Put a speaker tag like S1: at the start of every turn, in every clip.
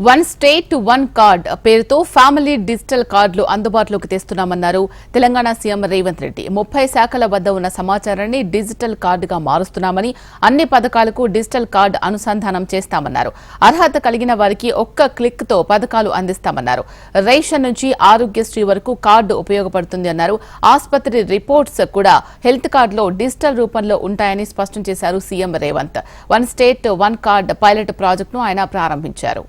S1: One state one card పేరుతో family digital కార్డులు అందుబాటులోకి తెస్తున్నామన్నారు తెలంగాణ సీఎం రేవంత్ రెడ్డి. 30 శాఖల వద్ద ఉన్న సమాచారాన్ని డిజిటల్ కార్డుగా మారుస్తున్నామని, అన్ని పథకాలకు డిజిటల్ కార్డు అనుసంధానం చేస్తామన్నారు. అర్హత కలిగిన వారికి ఒక్క క్లిక్ తో పథకాలు అందిస్తామన్నారు. రేషన్ నుంచి ఆరోగ్యశ్రీ వరకు కార్డు ఉపయోగపడుతుంది అన్నారు. ఆసుపత్రి రిపోర్ట్స్ కూడా హెల్త్ కార్డులో డిజిటల్ రూపంలో ఉంటాయని స్పష్టం చేశారు CM Revanth. One state one card pilot ప్రాజెక్టును ఆయన ప్రారంభించారు.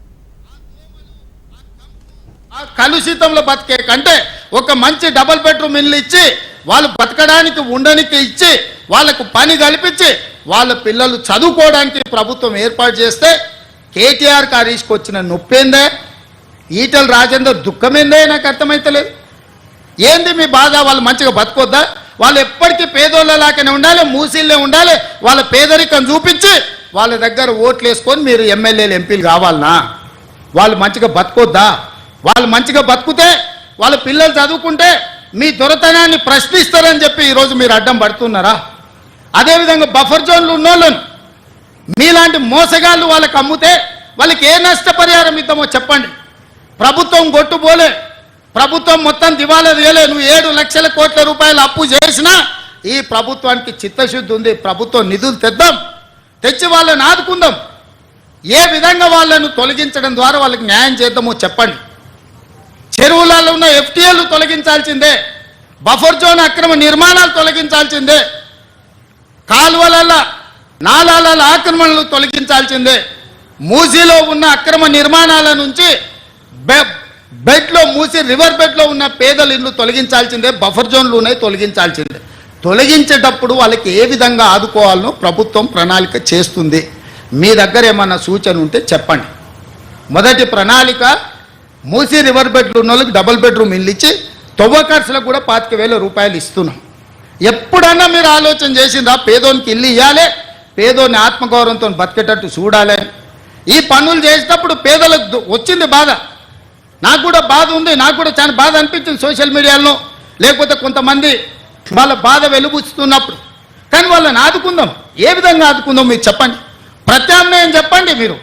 S2: కలుషితంలో బతికే కంటే ఒక మంచి డబుల్ బెడ్రూమ్ ఇల్లు ఇచ్చి వాళ్ళు బతకడానికి ఉండడానికి ఇచ్చి వాళ్ళకు పని కల్పించి వాళ్ళ పిల్లలు చదువుకోవడానికి ప్రభుత్వం ఏర్పాటు చేస్తే కేటీఆర్ హరీష్కి వచ్చిన నొప్పేందే, ఈటల రాజేందర్ దుఃఖమేందే నాకు అర్థమైతలేదు. ఏంది మీ బాధ? వాళ్ళు మంచిగా బతకొద్దా? వాళ్ళు ఎప్పటికీ పేదోళ్ళలాగానే ఉండాలి, మూసీళ్ళే ఉండాలి. వాళ్ళ పేదరికం చూపించి వాళ్ళ దగ్గర ఓట్లు వేసుకొని మీరు ఎమ్మెల్యేలు ఎంపీలు కావాలనా? వాళ్ళు మంచిగా బతకొద్దా? వాళ్ళు మంచిగా బతుకుతే వాళ్ళ పిల్లలు చదువుకుంటే మీ దొరతనాన్ని ప్రశ్నిస్తారని చెప్పి ఈరోజు మీరు అడ్డం పడుతున్నారా? అదేవిధంగా బఫర్ జోన్లు ఉన్నోళ్ళను మీలాంటి మోసగాళ్ళు వాళ్ళకి అమ్ముతే వాళ్ళకి ఏ నష్టపరిహారం ఇద్దామో చెప్పండి. ప్రభుత్వం గొట్టుపోలే, ప్రభుత్వం మొత్తం దివాలా తీయలే. నువ్వు 7 లక్షల కోట్ల రూపాయలు అప్పు చేసినా ఈ ప్రభుత్వానికి చిత్తశుద్ధి ఉంది. ప్రభుత్వం నిధులు తెద్దాం, తెచ్చి వాళ్ళని ఆదుకుందాం. ఏ విధంగా వాళ్ళను తొలగించడం ద్వారా వాళ్ళకి న్యాయం చేద్దామో చెప్పండి. చెరువులలో ఉన్న ఎఫ్టీఎల్లు తొలగించాల్సిందే, బఫర్ జోన్ అక్రమ నిర్మాణాలు తొలగించాల్సిందే, కాలువల నాలాల ఆక్రమణలు తొలగించాల్సిందే, మూసీలో ఉన్న అక్రమ నిర్మాణాల నుంచి బెడ్లో మూసి రివర్ బెడ్లో ఉన్న పేదల ఇల్లు తొలగించాల్సిందే, బఫర్ జోన్లు ఉన్నాయి తొలగించాల్సిందే. తొలగించేటప్పుడు వాళ్ళకి ఏ విధంగా ఆదుకోవాలనో ప్రభుత్వం ప్రణాళిక చేస్తుంది. మీ దగ్గర ఏమన్నా సూచన ఉంటే చెప్పండి. మొదటి ప్రణాళిక మూసీ రివర్ బెడ్లు ఉన్న వాళ్ళకి డబుల్ బెడ్రూమ్ ఇల్లు ఇచ్చి తవ్వకర్సులకు కూడా 25,000 రూపాయలు ఇస్తున్నాం. ఎప్పుడన్నా మీరు ఆలోచన చేసిందా పేదోనికి ఇల్లు ఇవ్వాలి, పేదోని ఆత్మగౌరవంతో బతికేటట్టు చూడాలి? ఈ పనులు చేసేటప్పుడు పేదలకు వచ్చింది బాధ. నాకు కూడా బాధ ఉంది, నాకు కూడా చాలా బాధ అనిపించింది సోషల్ మీడియాలో, లేకపోతే కొంతమంది వాళ్ళ బాధ వెలుబుచ్చుతున్నప్పుడు. కానీ వాళ్ళని ఆదుకుందాం. ఏ విధంగా ఆదుకుందాం మీరు చెప్పండి. ప్రత్యామ్నాయం చెప్పండి. మీరు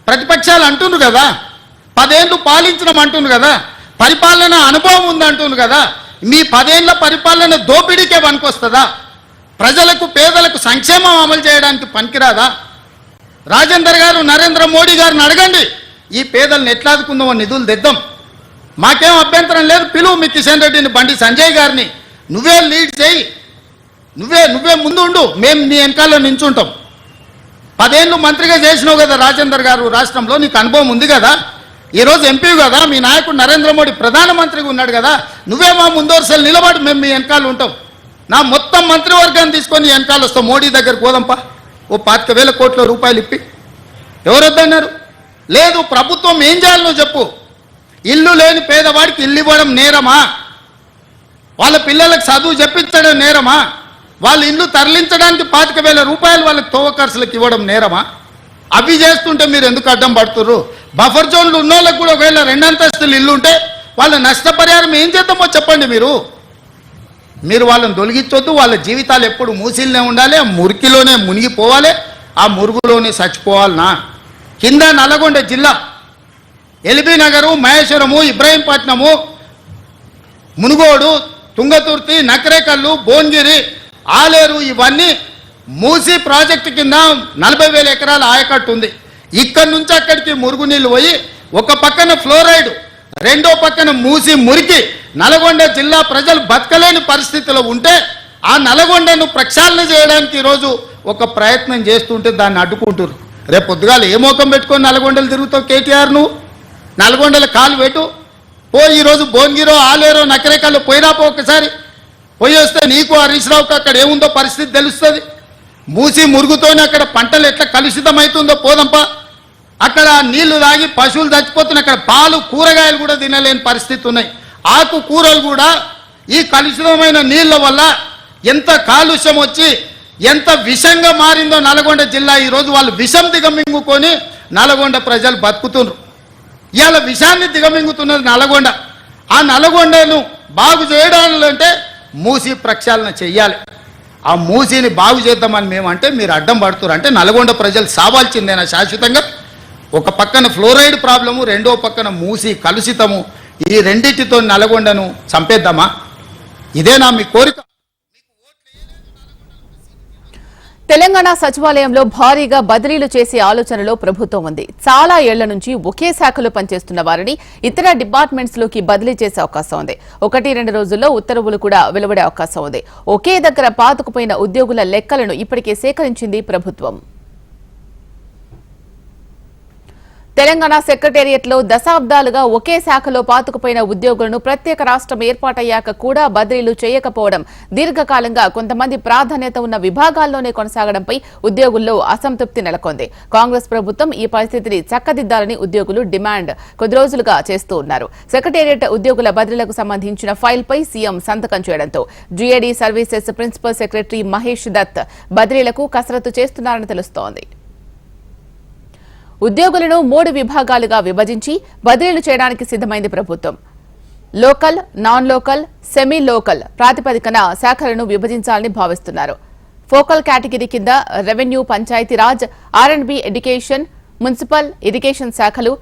S2: ప్రతిపక్షాలు అంటున్నారు కదా, 10 ఏళ్ళు పాలించడం అంటున్నారు కదా, పరిపాలన అనుభవం ఉందంటున్నారు కదా. మీ 10 ఏళ్ల పరిపాలన దోపిడీకే పనికొస్తుందా? ప్రజలకు పేదలకు సంక్షేమం అమలు చేయడానికి పనికిరాదా? రాజేందర్ గారు, నరేంద్ర మోడీ గారిని అడగండి, ఈ పేదలను ఎట్లా ఆదుకుందామో నిధులు తెద్దాం. మాకేం అభ్యంతరం లేదు. పిలువు మీ కిషన్ రెడ్డిని, బండి సంజయ్ గారిని, నువ్వే లీడ్ చేయి, నువ్వే ముందు ఉండు, మేము నీ వెనకాల నించుంటాం. 10 ఏళ్ళు మంత్రిగా చేసినావు కదా రాజేందర్ గారు, రాష్ట్రంలో నీకు అనుభవం ఉంది కదా. ఈరోజు ఎంపీ కదా, మీ నాయకుడు నరేంద్ర మోడీ ప్రధానమంత్రిగా ఉన్నాడు కదా, నువ్వే మా ముందోర్సలు నిలబడి మేము మీ వెనకాల ఉంటాం. నా మొత్తం మంత్రివర్గాన్ని తీసుకొని వెనకాల వస్తాం. మోడీ దగ్గరకు పోదాంపా, ఓ 25,000 కోట్ల రూపాయలు ఇప్పి. ఎవరొద్దన్నారు? లేదు. ప్రభుత్వం ఏం చేయాలి నువ్వు చెప్పు. ఇల్లు లేని పేదవాడికి ఇల్లు ఇవ్వడం నేరమా? వాళ్ళ పిల్లలకు చదువు చెప్పించడం నేరమా? వాళ్ళ ఇల్లు తరలించడానికి 25,000 రూపాయలు వాళ్ళకి తోవకర్సులకు ఇవ్వడం నేరమా? అవి చేస్తుంటే మీరు ఎందుకు అడ్డం పడుతుర్రు? బఫర్ జోన్లు ఉన్న వాళ్ళకి కూడా ఒకవేళ 2 అంతస్తులు ఇల్లు ఉంటే వాళ్ళ నష్టపరిహారం ఏం చేద్దామో చెప్పండి. మీరు వాళ్ళని తొలగించొద్దు. వాళ్ళ జీవితాలు ఎప్పుడు మూసిల్నే ఉండాలి, ఆ మురికిలోనే మునిగిపోవాలి, ఆ మురుగులోనే చచ్చిపోవాలనా? కింద నల్లగొండ జిల్లా ఎల్బీ నగరు, మహేశ్వరము, ఇబ్రాహీంపట్నము, మునుగోడు, తుంగతుర్తి, నకరేకల్లు, భువనగిరి, ఆలేరు, ఇవన్నీ మూసీ ప్రాజెక్టు కింద 40,000 ఎకరాల ఆయకట్టు ఉంది. ఇక్కడి నుంచి అక్కడికి మురుగునీళ్ళు పోయి ఒక పక్కన ఫ్లోరైడ్, రెండో పక్కన మూసి మురికి నల్గొండ జిల్లా ప్రజలు బతకలేని పరిస్థితిలో ఉంటే ఆ నల్గొండను ప్రక్షాళన చేయడానికి ఈరోజు ఒక ప్రయత్నం చేస్తుంటే దాన్ని అడ్డుకుంటారు. రేపు పొద్దుగాల ఏ మోకం పెట్టుకొని నల్గొండలు తిరుగుతావు కేటీఆర్? నువ్వు నల్గొండల కాలు పెట్టు పో. ఈరోజు భువనగిరో, ఆలేరో, నకరేకల్లో పోయినా పో, ఒకసారి పోయి వస్తే నీకు హరీష్ రావుకి అక్కడ ఏముందో పరిస్థితి తెలుస్తుంది. మూసి మురుగుతోనే అక్కడ పంటలు ఎట్లా కలుషితమవుతుందో పోదంపా. అక్కడ నీళ్లు తాగి పశువులు చచ్చిపోతున్నాయి. అక్కడ పాలు, కూరగాయలు కూడా తినలేని పరిస్థితి ఉన్నాయి. ఆకు కూరలు కూడా ఈ కలుషితమైన నీళ్ల వల్ల ఎంత కాలుష్యం వచ్చి ఎంత విషంగా మారిందో నల్గొండ జిల్లా. ఈరోజు వాళ్ళు విషం దిగమింగుకొని నల్గొండ ప్రజలు బతుకుతున్నారు. ఇవాళ విషాన్ని దిగమింగుతున్నది నల్గొండ. ఆ నల్గొండను బాగు చేయడాలంటే మూసి ప్రక్షాళన చెయ్యాలి. ఆ మూసీని బాగు చేద్దామని మేము అంటే మీరు అడ్డం పడుతున్నారు. అంటే నల్గొండ ప్రజలు సావాల్సిందేనా శాశ్వతంగా? ఒక పక్కన ఫ్లోరైడ్ ప్రాబ్లము, రెండో పక్కన మూసి కలుషితము. ఈ రెండింటితో నల్గొండను చంపేద్దామా? ఇదేనా మీ కోరిక?
S1: తెలంగాణ సచివాలయంలో భారీగా బదిలీలు చేసే ఆలోచనలో ప్రభుత్వం ఉంది. చాలా ఏళ్ల నుంచి ఒకే శాఖలో పనిచేస్తున్న వారిని ఇతర డిపార్ట్మెంట్స్ లోకి బదిలీ చేసే అవకాశం ఉంది. 1-2 రోజుల్లో ఉత్తర్వులు కూడా వెలువడే అవకాశం ఉంది. ఒకే దగ్గర పాతుకుపోయిన ఉద్యోగుల లెక్కలను ఇప్పటికే సేకరించింది ప్రభుత్వం. తెలంగాణ సెక్రటేరియట్ లో దశాబ్దాలుగా ఒకే శాఖలో పాతుకుపోయిన ఉద్యోగులను ప్రత్యేక రాష్ట్రం ఏర్పాటయ్యాక కూడా బదిలీలు చేయకపోవడం, దీర్ఘకాలంగా కొంతమంది ప్రాధాన్యత ఉన్న విభాగాల్లోనే కొనసాగడంపై ఉద్యోగుల్లో అసంతృప్తి నెలకొంది. కాంగ్రెస్ ప్రభుత్వం ఈ పరిస్థితిని చక్కదిద్దాలని ఉద్యోగులు డిమాండ్ కొద్ది రోజులుగా చేస్తూ ఉన్నారు. సెక్రటేరియట్ ఉద్యోగుల బదిలీలకు సంబంధించిన ఫైల్పై సీఎం సంతకం చేయడంతో GAD services principal secretary Mahesh Dutt బదిలీలకు కసరత్తు చేస్తున్నారని తెలుస్తోంది. ఉద్యోగులను 3 విభాగాలుగా విభజించి బదిలీలు చేయడానికి సిద్దమైంది ప్రభుత్వం. Local, non local, semi local ప్రాతిపదికన శాఖలను విభజించాలని భావిస్తున్నారు. ఫోకల్ కేటగిరీ కింద revenue, Panchayati Raj, ఆర్&బి, education, municipal, irrigation శాఖలు,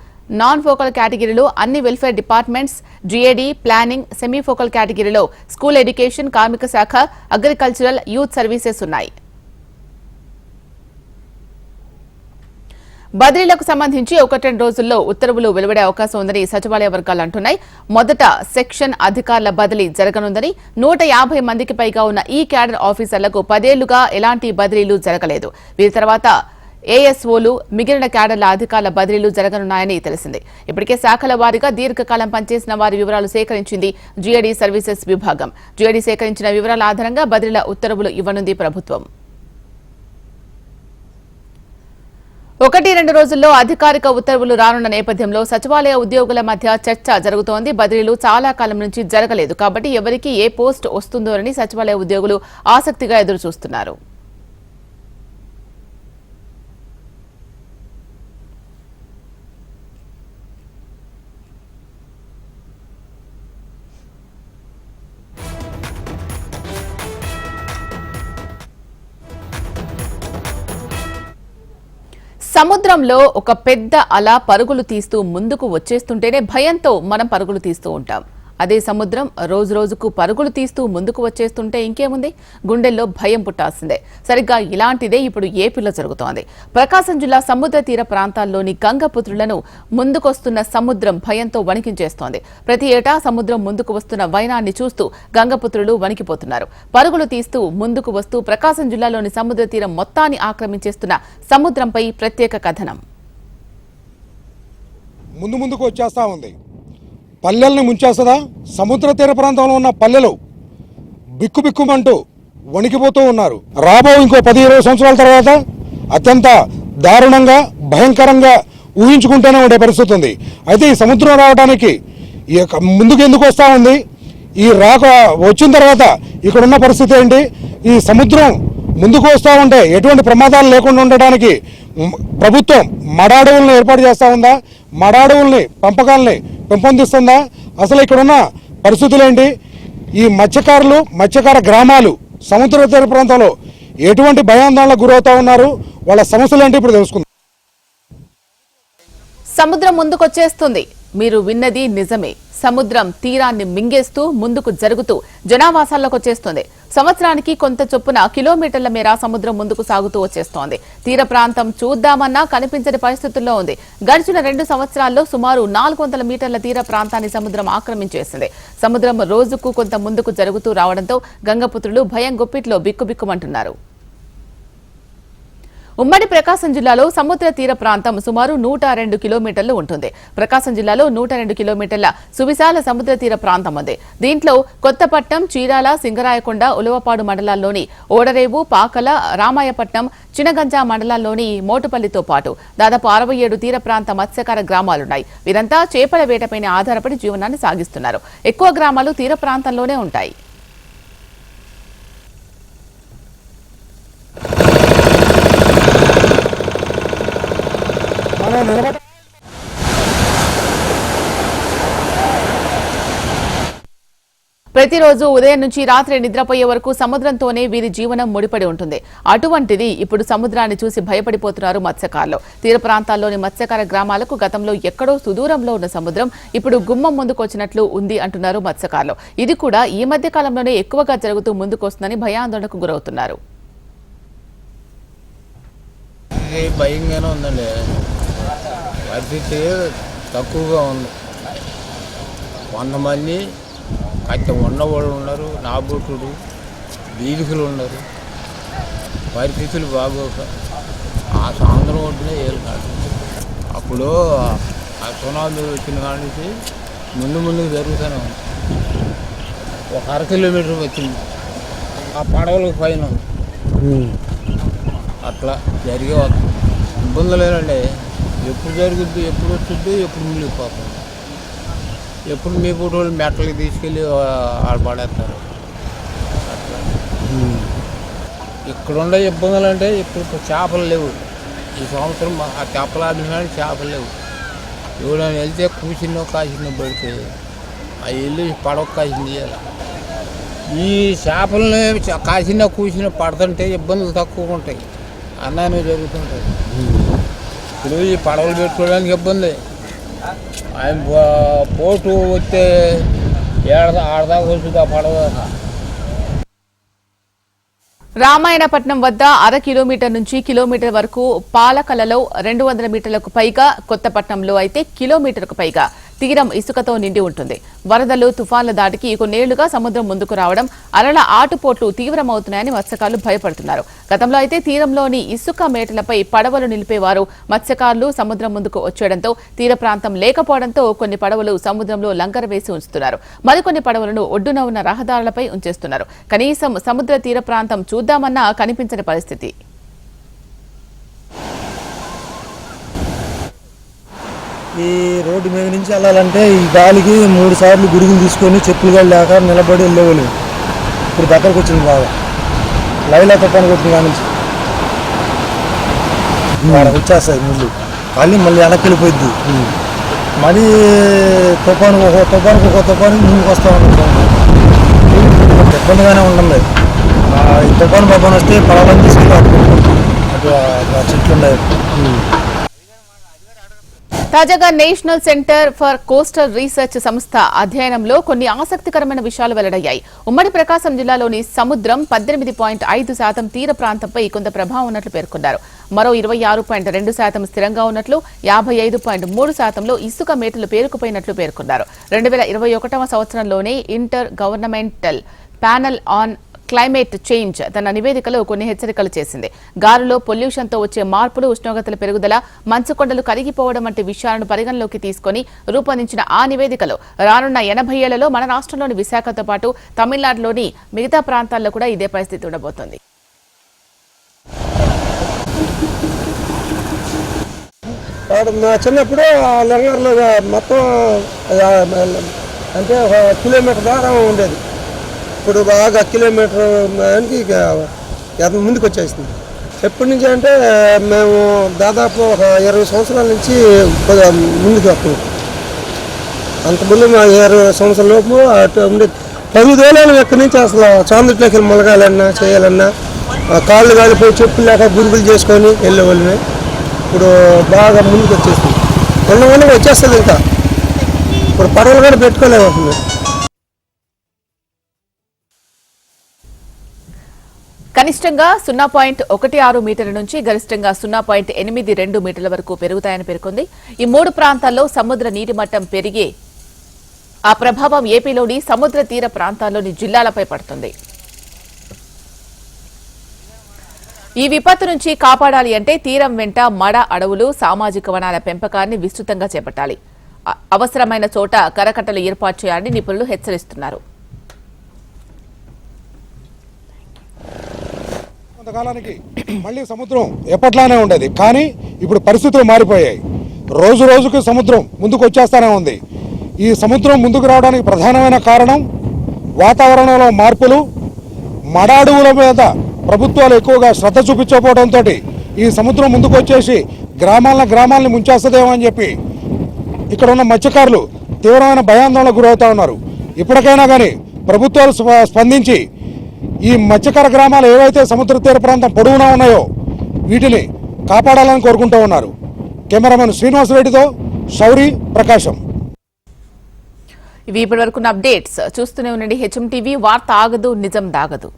S1: నాన్ ఫోకల్ కేటగిరీలో అన్ని welfare departments, GAD, planning, semi focal కేటగిరీలో స్కూల్ ఎడ్యుకేషన్, కార్మిక శాఖ, అగ్రికల్చరల్, యూత్ సర్వీసెస్ ఉన్నాయి. బదిలీలకు సంబంధించి 1-2 రోజుల్లో ఉత్తర్వులు వెలువడే అవకాశం ఉందని సచివాలయ వర్గాలు అంటున్నాయి. మొదట సెక్షన్ అధికారుల బదిలీ జరగనుందని, 150 మందికి పైగా ఉన్న ఈ క్యాడర్ ఆఫీసర్లకు 10 ఏళ్లుగా ఎలాంటి బదిలీలు జరగలేదు. వీరి తర్వాత ఏఎస్ఓలు, మిగిలిన క్యాడర్ల అధికారుల బదిలీలు జరగనున్నాయని తెలిసింది. ఇప్పటికే శాఖల వారీగా దీర్ఘకాలం పనిచేసిన వారి వివరాలు సేకరించింది జీఏడీ సర్వీసెస్ విభాగం. జీఏడీ సేకరించిన వివరాల ఆధారంగా బదిలీల ఉత్తర్వులు ఇవ్వనుంది ప్రభుత్వం. 1-2 రోజుల్లో అధికారిక ఉత్తర్వులు రానున్న నేపథ్యంలో సచివాలయ ఉద్యోగుల మధ్య చర్చ జరుగుతోంది. బదిలీలు చాలా కాలం నుంచి జరగలేదు కాబట్టి ఎవరికి ఏ పోస్ట్ వస్తుందోనని సచివాలయ ఉద్యోగులు ఆసక్తిగా ఎదురుచూస్తున్నారు. సముద్రంలో ఒక పెద్ద అల పరుగులు తీస్తూ ముందుకు వచ్చేస్తుంటేనే భయంతో మనం పరుగులు తీస్తూ ఉంటాం. అదే సముద్రం రోజు రోజుకు పరుగులు తీస్తూ ముందుకు వచ్చేస్తుంటే ఇంకేముంది, గుండెల్లో భయం పుట్టాల్సిందే. సరిగ్గా ఇలాంటిదే ఇప్పుడు ఏపీలో జరుగుతోంది. ప్రకాశం జిల్లా సముద్ర తీర ప్రాంతాల్లోని గంగపుత్రులను ముందుకొస్తున్న సముద్రం భయంతో వణికించేస్తోంది. ప్రతి ఏటా సముద్రం ముందుకు వస్తున్న వైనాన్ని చూస్తూ గంగపుత్రులు వణికిపోతున్నారు. పరుగులు తీస్తూ ముందుకు వస్తూ ప్రకాశం జిల్లాలోని సముద్ర తీరం మొత్తాన్ని ఆక్రమించేస్తున్న సముద్రంపై ప్రత్యేక కథనం.
S3: ముందుకు వచ్చేస్తా ఉంది. పల్లెల్ని ముంచేస్తుందా? సముద్ర తీర ప్రాంతంలో ఉన్న పల్లెలు బిక్కుబిక్కుమంటూ వణికిపోతూ ఉన్నారు. రాబో ఇంకో 10-20 సంవత్సరాల తర్వాత అత్యంత దారుణంగా, భయంకరంగా ఊహించుకుంటూనే ఉండే పరిస్థితి ఉంది. అయితే ఈ సముద్రం రావడానికి ముందుకు ఎందుకు వస్తూ ఉంది? ఈ వచ్చిన తర్వాత ఇక్కడున్న పరిస్థితి ఏంటి? ఈ సముద్రం ముందుకు వస్తూ ఉంటే ఎటువంటి ప్రమాదాలు లేకుండా ఉండడానికి ప్రభుత్వం మడాడవులను ఏర్పాటు చేస్తూ ఉందా? మడాడవుల్ని, పంపకాలని పెంపొందిస్తుందా? అసలు ఇక్కడున్న పరిస్థితులు ఏంటి? ఈ మత్స్యకార గ్రామాలు సముద్ర తీర ప్రాంతంలో ఎటువంటి భయాందోళనకు గురవుతా ఉన్నారు? వాళ్ళ సమస్యలు ఏంటి ఇప్పుడు తెలుసుకుందాం.
S1: సముద్రం ముందుకొచ్చేస్తుంది. మీరు విన్నది నిజమే. సముద్రం తీరాన్ని మింగేస్తూ ముందుకు జరుగుతూ జనావాసాల్లోకి వచ్చేస్తుంది. సంవత్సరానికి కొంత చొప్పున కిలోమీటర్ల మేర సముద్రం ముందుకు సాగుతూ వచ్చేస్తోంది. తీర ప్రాంతం చూద్దామన్నా కనిపించని పరిస్థితుల్లో ఉంది. గడిచిన 2 సంవత్సరాల్లో సుమారు 400 మీటర్ల తీర ప్రాంతాన్ని సముద్రం ఆక్రమించేసింది. సముద్రం రోజుకు కొంత ముందుకు జరుగుతూ రావడంతో గంగపుత్రులు భయం గుప్పిట్లో బిక్కుబిక్కుమంటున్నారు. ఉమ్మడి ప్రకాశం జిల్లాలో సముద్ర తీర ప్రాంతం సుమారు 102 కిలోమీటర్లు ఉంటుంది. ప్రకాశం జిల్లాలో 102 కిలోమీటర్ల సువిశాల సముద్ర తీర ప్రాంతం ఉంది. దీంట్లో కొత్తపట్నం, చీరాల, సింగరాయకొండ, ఉలవపాడు మండలాల్లోని ఓడరేవు, పాకల, రామాయపట్నం, చినగంజ మండలాల్లోని మోటుపల్లితో పాటు దాదాపు 67 తీర ప్రాంత మత్స్యకార గ్రామాలున్నాయి. వీరంతా చేపల వేటపైన ఆధారపడి జీవనాన్ని సాగిస్తున్నారు. ఎక్కువ గ్రామాలు తీర ప్రాంతంలోనే ఉంటాయి. ప్రతిరోజు ఉదయం నుంచి రాత్రి నిద్రపోయే వరకు సముద్రంతోనే వీరి జీవనం ముడిపడి ఉంటుంది. అటువంటిది ఇప్పుడు సముద్రాన్ని చూసి భయపడిపోతున్నారు మత్స్యకారులు. తీర ప్రాంతాల్లోని మత్స్యకార గ్రామాలకు గతంలో ఎక్కడో సుదూరంలో ఉన్న సముద్రం ఇప్పుడు గుమ్మం ముందుకొచ్చినట్లు ఉంది అంటున్నారు మత్స్యకారులు. ఇది కూడా ఈ మధ్య కాలంలోనే ఎక్కువగా జరుగుతూ ముందుకొస్తుందని భయాందోళనకు గురవుతున్నారు.
S4: భయంగానే ఉందండి, పరిస్థితి తక్కువగా ఉంది. కొంతమంది అయితే ఉన్నవాళ్ళు ఉన్నారు, నాబోటుడు బీదికులు ఉన్నారు. పరిస్థితులు బాగోక ఆ సాయంత్రం ఒడ్డునే ఏలు కాదు. అప్పుడు ఆ సునామీ వచ్చిన కానించి ముందుకు జరుగుతూనే ఉంది. ఒక 1/2 కిలోమీటర్ వచ్చింది ఆ పడవలకు పైన. అట్లా జరిగే ఇబ్బందులు లేనండి. ఎప్పుడు జరుగుద్ది, ఎప్పుడు వచ్చింది, ఎప్పుడు మిగిలిపోతుంది. ఎప్పుడు మీ పూట వాళ్ళు మెట్టలకి తీసుకెళ్ళి ఆడ పడేస్తారు. అట్లా ఇక్కడ ఉండే ఇబ్బందులు అంటే ఇప్పుడు చేపలు లేవు. ఈ సంవత్సరం ఆ తెప్పలాడినాడు చేపలు లేవు. ఎవరైనా వెళ్తే కూర్చున్నో కాసినో పడితే ఆ వెళ్ళి పడవ కాసింది చేయాలి. ఈ చేపలని కాసినా కూర్చుని పడుతుంటే ఇబ్బందులు తక్కువ ఉంటాయి, అన్నానే జరుగుతుంటాయి. ఇప్పుడు ఈ పడవలు పెట్టుకోవడానికి ఇబ్బంది. ఆయన పోటు వస్తే ఆడదాకా వస్తుంది ఆ పడవ.
S1: రామాయణపట్నం వద్ద 1/2 కిలోమీటర్ నుంచి కిలోమీటర్ వరకు, పాలకలలో 200 మీటర్లకు పైగా, కొత్తపట్నంలో అయితే కిలోమీటర్కు పైగా తీరం ఇసుకతో నిండి ఉంటుంది. వరదలు, తుఫాన్ల దాటికి కొన్నేళ్లుగా సముద్రం ముందుకు రావడం, అలల ఆటుపోట్లు తీవ్రమవుతున్నాయని మత్స్యకారులు భయపడుతున్నారు. గతంలో అయితే తీరంలోని ఇసుక మేటలపై పడవలు నిలిపేవారు. మత్స్యకారులు సముద్రం ముందుకు వచ్చేయడంతో తీర ప్రాంతం లేకపోవడంతో కొన్ని పడవలు సముద్రంలో లంకర వేసి ఉంచుతున్నారు. మరికొన్ని పడవలను ఒడ్డున ఉన్న రహదారులపై ఉంచేస్తున్నారు. కనీసం సముద్ర తీర ప్రాంతం చూద్దామన్నా కనిపించని పరిస్థితి.
S5: ఈ రోడ్డు మీద నుంచి వెళ్ళాలంటే ఈ గాలికి 3 సార్లు గురుగులు తీసుకొని చెప్పులుగా లేక నిలబడి వెళ్ళేవాళ్ళు. ఇప్పుడు దగ్గరకు వచ్చింది బాగా. లైలా తుఫాను కొట్టిన కాడి నుంచి వచ్చేస్తాయి ముందు, మళ్ళీ వెనక్కి వెళ్ళిపోద్ది. మళ్ళీ తుఫానుకు ఒక ముందుకు వస్తూ ఉంటుంది. ఇబ్బందిగానే ఉంటుంది. ఈ తుఫాను వస్తే పడవలను తీసుకెళ్ళి అటు చెట్లు ఉన్నాయి.
S1: తాజాగా national centre for coastal research సంస్థ అధ్యయనంలో కొన్ని ఆసక్తికరమైన విషయాలు వెల్లడయ్యాయి. ఉమ్మడి ప్రకాశం జిల్లాలోని సముద్రం 18.5% తీర ప్రాంతంపై కొంత ప్రభావం ఉన్నట్లు పేర్కొన్నారు. మరో 26.2% స్థిరంగా ఉన్నట్లు, 55.3%లో ఇసుక మేటలు పేరుకుపోయినట్లు పేర్కొన్నారు. 2021వ సంవత్సరంలోనే inter governmental panel on climate change తన నివేదికలో కొన్ని హెచ్చరికలు చేసింది. గాలిలో పొల్యూషన్తో వచ్చే మార్పులు, ఉష్ణోగ్రతల పెరుగుదల, మంచుకొండలు కరిగిపోవడం వంటి విషయాలను పరిగణలోకి తీసుకుని రూపొందించిన ఆ నివేదికలో రానున్న 80 ఏళ్లలో మన రాష్ట్రంలోని విశాఖతో పాటు తమిళనాడులోని మిగతా ప్రాంతాల్లో కూడా ఇదే పరిస్థితి ఉండబోతోంది.
S5: చిన్నప్పుడు లంగర్లో మొత్తం అంటే 1 కిలోమీటర్ దాకా ఉండేది. ఇప్పుడు బాగా కిలోమీటర్ ముందుకు వచ్చేసింది. ఎప్పటి నుంచి అంటే మేము దాదాపు ఒక 20 సంవత్సరాల నుంచి ముందుకు వస్తున్నాం. అంతకుముందు మా 20 సంవత్సరాల లోపు అటు ఉండేది. 10 ఏళ్ళ ఎక్కడి నుంచి అసలు చాంద్రట్లోకి మొలగాలన్నా చేయాలన్నా కాళ్ళు కాలిపోయి చెప్పులు లేక గురుగులు చేసుకొని వెళ్ళేవాళ్ళమే. ఇప్పుడు బాగా ముందుకు వచ్చేసింది. ఉన్న వచ్చేస్తుంది. ఇంకా ఇప్పుడు పడవలు కూడా పెట్టుకోలేకపోతుంది.
S1: కనిష్టంగా 0.16 మీటర్ల నుంచి గరిష్టంగా 0.82 మీటర్ల వరకు పెరుగుతాయని పేర్కొంది. ఈ 3 ప్రాంతాల్లో సముద్ర నీటి మట్టం పెరిగే ఆ ప్రభావం ఏపీలోని సముద్ర తీర ప్రాంతాల్లోని జిల్లాలపై పడుతుంది. ఈ విపత్తు నుంచి కాపాడాలి అంటే తీరం వెంట మడ అడవులు, సామాజిక వనాల పెంపకాన్ని విస్తృతంగా చేపట్టాలి. అవసరమైన చోట కరకట్టలు ఏర్పాటు చేయాలని నిపుణులు హెచ్చరిస్తున్నారు.
S3: కొంతకాలానికి మళ్ళీ సముద్రం ఎప్పట్లానే ఉండేది, కానీ ఇప్పుడు పరిస్థితులు మారిపోయాయి. రోజు రోజుకు సముద్రం ముందుకు వచ్చేస్తూనే ఉంది. ఈ సముద్రం ముందుకు రావడానికి ప్రధానమైన కారణం వాతావరణంలో మార్పులు, మడ అడవుల మీద ప్రభుత్వాలు ఎక్కువగా శ్రద్ధ చూపించకపోవడంతో ఈ సముద్రం ముందుకు వచ్చేసి గ్రామాలని ముంచేస్తుందేమో అని చెప్పి ఇక్కడ ఉన్న మత్స్యకారులు తీవ్రమైన భయాందోళనకు గురవుతూ ఉన్నారు. ఇప్పటికైనా కానీ ప్రభుత్వాలు స్పందించి ఈ మత్స్యకార గ్రామాలు ఏవైతే సముద్ర తీర ప్రాంతం పొడవునా ఉన్నాయో వీటిని కాపాడాలని కోరుకుంటూ ఉన్నారు. కెమెరామెన్ శ్రీనివాసరెడ్డితో శౌరి, ప్రకాశం.
S1: ఇవి ఇప్పటివరకున్న అప్డేట్స్. చూస్తూనే ఉండండి HM టీవీ. వార్త ఆగదు, నిజం దాగదు.